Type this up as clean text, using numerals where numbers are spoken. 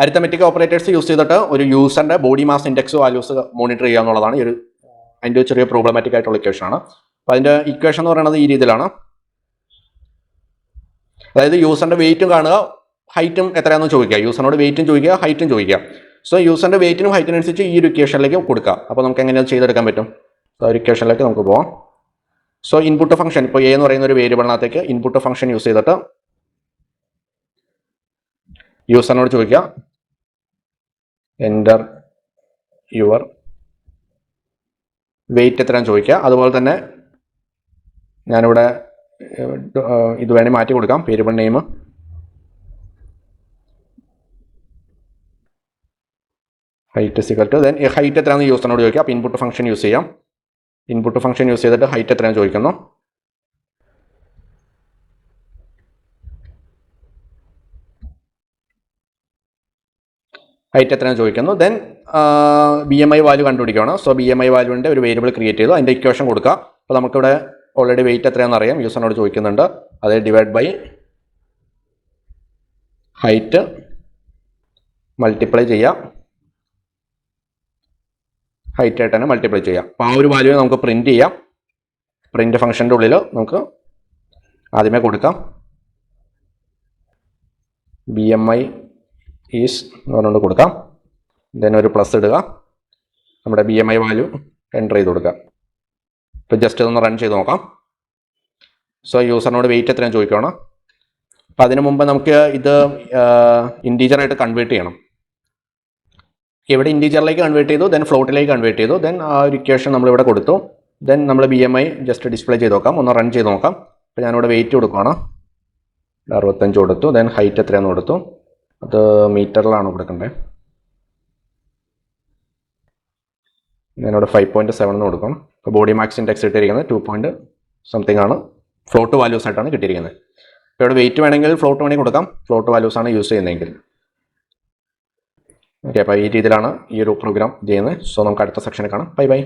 Arithmetic operators use ചെയ്തിട്ട് ഒരു യൂസറിൻ്റെ body mass index values monitor ചെയ്യുക എന്നുള്ളതാണ് ഈ ഒരു അതിൻ്റെ ചെറിയ പ്രോബ്ലമാറ്റിക് ആയിട്ടുള്ള ഇക്വേഷൻ ആണ്. അപ്പോൾ അതിൻ്റെ ഇക്വേഷൻ എന്ന് പറയുന്നത് ഈ രീതിയിലാണ്. അതായത് യൂസറിൻ്റെ വെയിറ്റും കാണുക, ഹൈറ്റും എത്രയാണെന്ന് ചോദിക്കുക, യൂസറിനോട് വെയിറ്റും ചോദിക്കുക, ഹൈറ്റും ചോദിക്കുക. സോ യൂസറിൻ്റെ വെയിറ്റിനും ഹൈറ്റിനനുസരിച്ച് ഈ ഒരു ഇക്വേഷനിലേക്ക് കൊടുക്കുക. അപ്പോൾ നമുക്ക് എങ്ങനെയാണ് ചെയ്തെടുക്കാൻ പറ്റും? ഒരു ഇക്വേഷനിലേക്ക് നമുക്ക് പോകാം. സോ ഇൻപുട്ട് ഫംഗ്ഷൻ, ഇപ്പോൾ എ എന്ന് പറയുന്ന ഒരു വേരിയബിളിനകത്തേക്ക് ഇൻപുട്ട് ഫംഗ്ഷൻ യൂസ് ചെയ്തിട്ട് യൂസറിനോട് ചോദിക്കുക എൻ്റർ യുവർ വെയിറ്റ് എത്രയാണെന്ന് ചോദിക്കുക. അതുപോലെ തന്നെ ഞാനിവിടെ ഇത് വേണേൽ മാറ്റി കൊടുക്കാം, variable name height equal to then height എത്രയാണെന്ന് യൂസറിനോട് ചോദിക്കുക. അപ്പോൾ ഇൻപുട്ട് ഫംഗ്ഷൻ യൂസ് ചെയ്യാം. ഇൻപുട്ട് ഫംഗ്ഷൻ യൂസ് ചെയ്തിട്ട് ഹൈറ്റ് എത്രയാണെന്ന് ചോദിക്കുന്നു. ഹൈറ്റ് എത്രയാണെന്ന് ചോദിക്കുന്നു. ദെൻ BMI വാല്യൂ കണ്ടുപിടിക്കുകയാണ്. സോ BMI വാല്യൂവിൻ്റെ ഒരു വേരിയബിൾ ക്രിയേറ്റ് ചെയ്തു, അതിൻ്റെ ഇക്വേഷൻ കൊടുക്കുക. അപ്പോൾ നമുക്കിവിടെ ഓൾറെഡി വെയിറ്റ് എത്രയാണെന്ന് അറിയാം, യൂസറിനോട് ചോദിക്കുന്നുണ്ട്. അത് ഡിവൈഡ് ബൈ ഹൈറ്റ് മൾട്ടിപ്ലൈ ചെയ്യാം, ഹൈറ്റ് ആയിട്ട് തന്നെ മൾട്ടിപ്ലൈ ചെയ്യാം. അപ്പോൾ ആ ഒരു വാല്യൂ നമുക്ക് പ്രിൻറ്റ് ചെയ്യാം. പ്രിൻറ്റ് ഫംഗ്ഷൻ്റെ ഉള്ളിൽ നമുക്ക് ആദ്യമേ കൊടുക്കാം BMI ഈസ് എന്ന് പറഞ്ഞുകൊണ്ട് കൊടുക്കാം. ദെൻ ഒരു പ്ലസ് ഇടുക, നമ്മുടെ BMI വാല്യൂ എൻ്റർ ചെയ്ത് കൊടുക്കുക. ഇപ്പോൾ ജസ്റ്റ് ഇതൊന്ന് റൺ ചെയ്ത് നോക്കാം. സോ യൂസറിനോട് വെയിറ്റ് എത്രയാണ് ചോദിക്കുകയാണ്. അപ്പോൾ അതിന് മുമ്പ് നമുക്ക് ഇത് ഇൻറ്റീജറായിട്ട് കൺവേർട്ട് ചെയ്യണം. ഇവിടെ ഇൻറ്റീജറിലേക്ക് കൺവേർട്ട് ചെയ്തു, ദെൻ ഫ്ലോട്ടിലേക്ക് കൺവേർട്ട് ചെയ്തു, ദെൻ ആ ഒരു ഇക്വേഷൻ നമ്മളിവിടെ കൊടുത്തു. ദെൻ നമ്മൾ BMI ജസ്റ്റ് ഡിസ്പ്ലേ ചെയ്ത് നോക്കാം, ഒന്ന് റൺ ചെയ്ത് നോക്കാം. അപ്പോൾ ഞാനിവിടെ വെയിറ്റ് കൊടുക്കുകയാണ്, 65 കൊടുത്തു. ദെൻ ഹൈറ്റ് എത്രയാണെന്ന് കൊടുത്തു, അത് മീറ്ററിലാണ് കൊടുക്കേണ്ടത്. ഞാനിവിടെ 5.7 എന്ന് കൊടുക്കണം. അപ്പോൾ ബോഡി മാക്സ് ഇൻഡെക്സ് ഇട്ടിരിക്കുന്നത് 2 something ആണ്, ഫ്ലോട്ട് വാല്യൂസ് ആയിട്ടാണ് കിട്ടിയിരിക്കുന്നത്. ഇപ്പോൾ ഇവിടെ വെയിറ്റ് വേണമെങ്കിൽ ഫ്ലോട്ട് വേണമെങ്കിൽ കൊടുക്കാം, ഫ്ലോട്ട് വാല്യൂസ് ആണ് യൂസ് ചെയ്യുന്നതെങ്കിൽ. ഓക്കെ, അപ്പോൾ ഈ രീതിയിലാണ് ഈ ഒരു പ്രോഗ്രാം ചെയ്യുന്നത്. സോ നമുക്ക് അടുത്ത സെക്ഷനിൽ കാണാം. Bye bye.